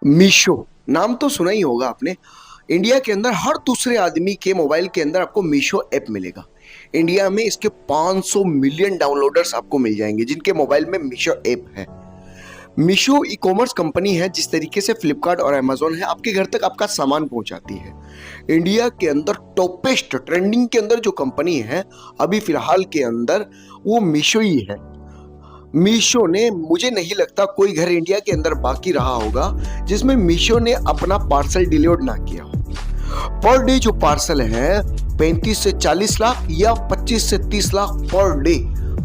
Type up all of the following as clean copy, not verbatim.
मीशो नाम तो सुना ही होगा आपने। इंडिया के अंदर हर दूसरे आदमी के मोबाइल के अंदर आपको मीशो ऐप मिलेगा। इंडिया में इसके 500 मिलियन डाउनलोडर्स आपको मिल जाएंगे जिनके मोबाइल में मीशो ऐप है। मीशो ई कॉमर्स कंपनी है, जिस तरीके से फ्लिपकार्ट और अमेजोन है आपके घर तक आपका सामान पहुंचाती है। इंडिया के अंदर टॉपेस्ट ट्रेंडिंग के अंदर जो कंपनी है अभी फिलहाल के अंदर वो मीशो ही है। मीशो ने, मुझे नहीं लगता कोई घर इंडिया के अंदर बाकी रहा होगा जिसमें मीशो ने अपना पार्सल डिलीवर ना किया हो। पर डे जो पार्सल है 35 से 40 लाख या 25 से 30 लाख पर डे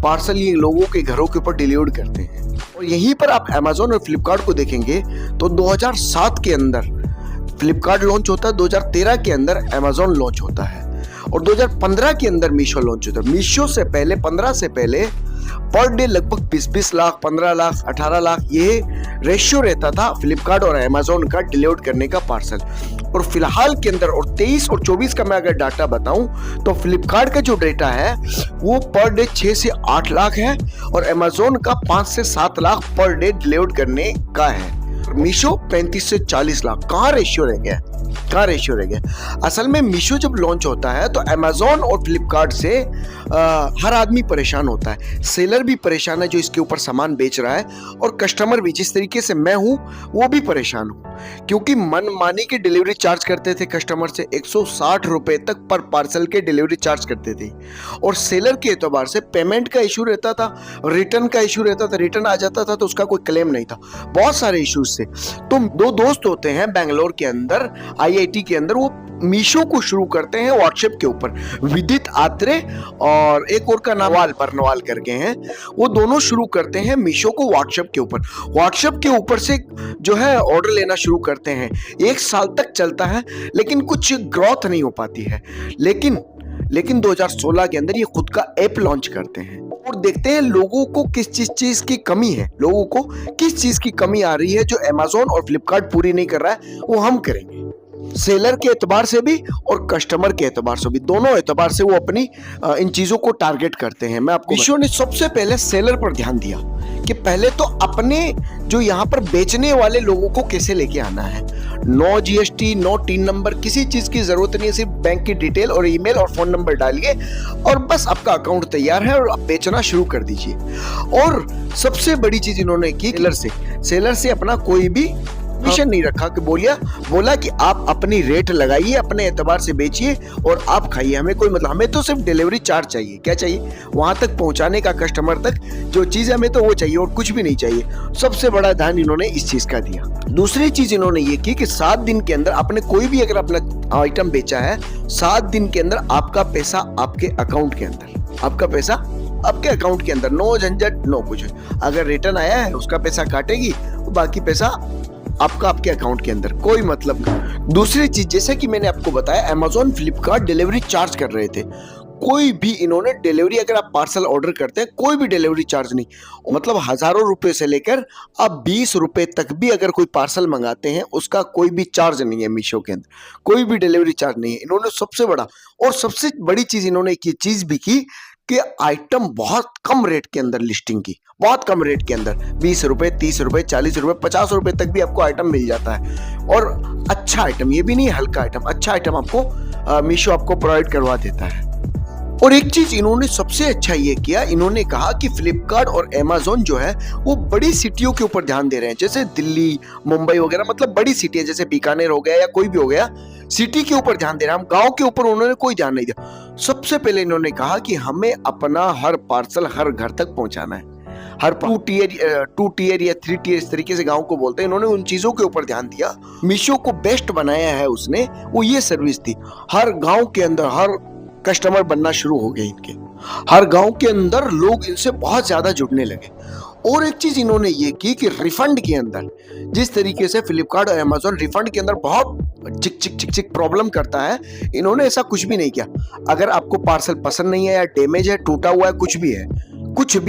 पार्सल ये लोगों के घरों के ऊपर डिलीवर करते हैं। और यहीं पर आप अमेजोन और फ्लिपकार्ट को देखेंगे तो 2007 के अंदर फ्लिपकार्ट लॉन्च होता है, 2013 के अंदर अमेजोन लॉन्च होता है और 2015 के अंदर मीशो लॉन्च होता है। मीशो से पहले 15 से पहले पर डे लगभग 20-20 लाख, 15 लाख, 18 लाख ये रेशियो रहता था फ्लिपकार्ट और अमेजोन का डिलीवर करने का पार्सल। और फिलहाल के अंदर और 23 और 24 का मैं अगर डाटा बताऊं तो फ्लिपकार्ट का जो डेटा है वो पर डे 6 से 8 लाख है और अमेजोन का 5 से 7 लाख पर डे डिलीवर करने का है। मीशो 35 से 40 लाख। कहाँ रेशियो रह गया? कहाँ रेशियो रह गया? असल में मीशो जब लॉन्च होता है तो अमेजोन और फ्लिपकार्ट से हर आदमी परेशान होता है। सेलर भी परेशान है जो इसके ऊपर सामान बेच रहा है और कस्टमर भी, जिस तरीके से मैं हूँ वो भी परेशान हूँ, क्योंकि मनमानी के डिलीवरी चार्ज करते थे कस्टमर से। 160 रुपए तक पर पार्सल के डिलीवरी चार्ज करते थे और सेलर के एतबार से पेमेंट का इशू रहता था, रिटर्न का इशू रहता था। रिटर्न आ जाता था तो उसका कोई क्लेम नहीं था, बहुत सारे इश्यूज थे। तो दो दोस्त होते हैं बेंगलोर के अंदर, आईआईटी के अंदर, वो मीशो को शुरू करते हैं व्हाट्सएप के ऊपर। विदित आत्रे और एक और का नाम बर्नवाल करके हैं। वो दोनों शुरू करते हैं मीशो को व्हाट्सएप के ऊपर। व्हाट्सएप के ऊपर से जो है ऑर्डर लेना शुरू करते हैं। 1 साल तक चलता है लेकिन कुछ ग्रोथ नहीं हो पाती है। लेकिन 2016 के अंदर ये खुद का ऐप लॉन्च करते हैं और देखते हैं लोगों को किस चीज की कमी है, लोगों को किस चीज की कमी आ रही है जो अमेजोन और फ्लिपकार्ट पूरी नहीं कर रहा है, वो हम करेंगे। सेलर के एतबार से भी और कस्टमर के एतबार से भी, दोनों एतबार से वो अपनी इन चीजों को टारगेट करते हैं। मैं आपको, मीशो ने सबसे पहले सेलर पर ध्यान दिया कि पहले तो अपने जो यहाँ पर बेचने वाले लोगों को कैसे लेके आना है। No GST, no TIN number, किसी चीज की जरूरत नहीं है। सिर्फ बैंक की डिटेल और ईमेल और फोन नंबर डालिए और बस आपका अकाउंट तैयार है और आप बेचना शुरू कर दीजिए। और सबसे बड़ी चीज इन्होंने की, सेलर से अपना कोई भी मिशन नहीं रखा कि बोला कि आप अपनी रेट लगाइए, अपने एतबार से बेचिए और आप खाइए, हमें कोई मतलब, हमें तो सिर्फ डिलीवरी चार्ज चाहिए। क्या चाहिए? वहां तक पहुंचाने का, कस्टमर तक जो चीज है हमें तो वो चाहिए और कुछ भी नहीं चाहिए। सबसे बड़ा ध्यान इन्होंने इस चीज का दिया। दूसरी चीज इन्होंने ये की कि 7 दिन के अंदर आपने कोई भी अगर अपना आइटम बेचा है, 7 दिन के अंदर आपका पैसा आपके अकाउंट के अंदर, आपका पैसा आपके अकाउंट के अंदर। नो झंझट, नो कुछ। अगर रिटर्न आया है उसका पैसा काटेगी, बाकी पैसा आपका आपके अकाउंट के अंदर, कोई मतलब नहीं। दूसरी चीज, जैसे कि मैंने आपको बताया, अमेजोन फ्लिपकार्ट डिलीवरी चार्ज कर रहे थे। कोई भी इन्होंने डिलीवरी, अगर आप पार्सल ऑर्डर करते हैं कोई भी डिलीवरी चार्ज नहीं, मतलब हजारों रुपए से लेकर आप 20 रुपए तक भी अगर कोई पार्सल मंगाते हैं उसका कोई भी चार्ज नहीं है। मीशो के अंदर कोई भी डिलीवरी चार्ज नहीं है। इन्होंने सबसे बड़ा और सबसे बड़ी चीज इन्होंने एक चीज भी की कि आइटम बहुत कम रेट के अंदर लिस्टिंग की, बहुत कम रेट के अंदर 20 रुपए, 30 रुपए, 40 रुपए, 50 रुपए तक भी आपको आइटम मिल जाता है। और अच्छा आइटम, ये भी नहीं हल्का आइटम, अच्छा आइटम आपको मीशो आपको प्रोवाइड करवा देता है। और एक चीज इन्होंने सबसे अच्छा ये किया, इन्होंने कहा कि फ्लिपकार्ट और अमेजोन जो है वो बड़ी सिटियों के ऊपर ध्यान दे रहे हैं, जैसे दिल्ली, मुंबई वगैरह, मतलब बड़ी सिटी है, जैसे बीकानेर हो गया या कोई भी हो गया, सिटी के ऊपर ध्यान दे रहे हैं। हम गांव के ऊपर उन्होंने कोई ध्यान नहीं दिया। सबसे पहले इन्होंने कहा कि हमें अपना हर पार्सल हर घर तक पहुंचाना है। हर 2 टियर या 3 टियर, इस तरीके से गांव को बोलते हैं। इन्होंने उन चीजों के ऊपर ध्यान दिया। मीशो को बेस्ट बनाया है उसने, वो ये सर्विस थी। हर गांव के अंदर हर कस्टमर बनना शुरू हो गए इनके, हर गांव के अंदर लोग इनसे बहुत ज्यादा जुड़ने लगे। और एक चीज इन्होंने ये की कि रिफंड के अंदर, जिस तरीके से फ्लिपकार्ट और अमेजोन रिफंड के अंदर बहुत चिक प्रॉब्लम करता है, इन्होंने ऐसा कुछ भी नहीं किया। अगर आपको पार्सल पसंद नहीं है या डैमेज है, टूटा हुआ है, कुछ भी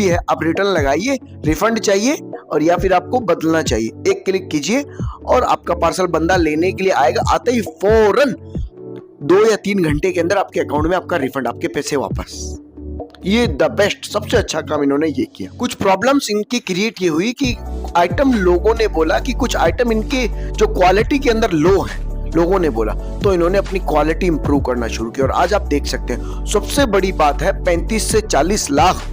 है, आप रिटर्न लगाइए, रिफंड चाहिए और या फिर आपको बदलना चाहिए, एक क्लिक कीजिए और आपका पार्सल बंदा लेने के लिए आएगा। आते ही फौरन 2 या 3 घंटे के अंदर आपके अकाउंट में आपका रिफंड, आपके पैसे वापस। ये द बेस्ट, सबसे अच्छा काम इन्होंने ये किया। कुछ प्रॉब्लम्स इनकी क्रिएट ये हुई कि आइटम, लोगों ने बोला कि कुछ आइटम इनके जो क्वालिटी के अंदर लो है, लोगों ने बोला, तो इन्होंने अपनी क्वालिटी इंप्रूव करना शुरू किया। और आज आप देख सकते हैं, सबसे बड़ी बात है 35 से 40 लाख,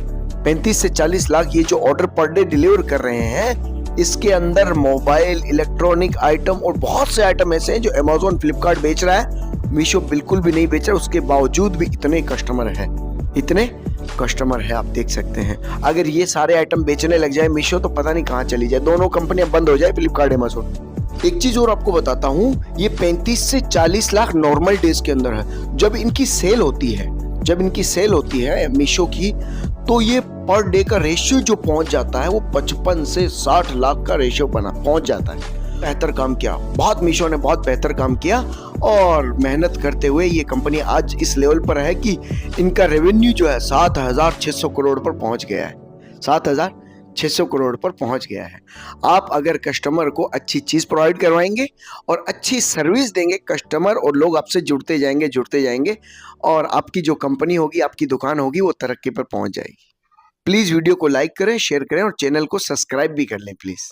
35 से 40 लाख ये जो ऑर्डर पर डे डिलीवर कर रहे हैं, इसके अंदर मोबाइल, इलेक्ट्रॉनिक आइटम और बहुत से आइटम ऐसे हैं जो अमेज़न, फ्लिपकार्ट बेच रहा है, मीशो बिल्कुल भी नहीं बेच रहा। उसके बावजूद भी इतने कस्टमर है, इतने कस्टमर है, आप देख सकते हैं। अगर ये सारे आइटम बेचने लग जाए मीशो, तो पता नहीं कहाँ चली जाए, दोनों कंपनियां बंद हो जाए, फ्लिपकार्ट, अमेज़न। एक चीज और आपको बताता हूँ, ये 35 से 40 लाख नॉर्मल डेज के अंदर है। जब इनकी सेल होती है, जब इनकी सेल होती है मीशो की, तो ये पर डे का रेशियो जो पहुंच जाता है वो 55 से 60 लाख का रेशियो पहुंच जाता है। बेहतर काम किया, बहुत, मीशो ने बहुत बेहतर काम किया, और मेहनत करते हुए ये कंपनी आज इस लेवल पर है कि इनका रेवेन्यू जो है 7,600 करोड़ पर पहुंच गया है, 7,600 करोड़ पर पहुंच गया है। आप अगर कस्टमर को अच्छी चीज प्रोवाइड करवाएंगे और अच्छी सर्विस देंगे, कस्टमर और लोग आपसे जुड़ते जाएंगे, और आपकी जो कंपनी होगी, आपकी दुकान होगी, वो तरक्की पर पहुंच जाएगी। प्लीज वीडियो को लाइक करें, शेयर करें और चैनल को सब्सक्राइब भी कर लें प्लीज।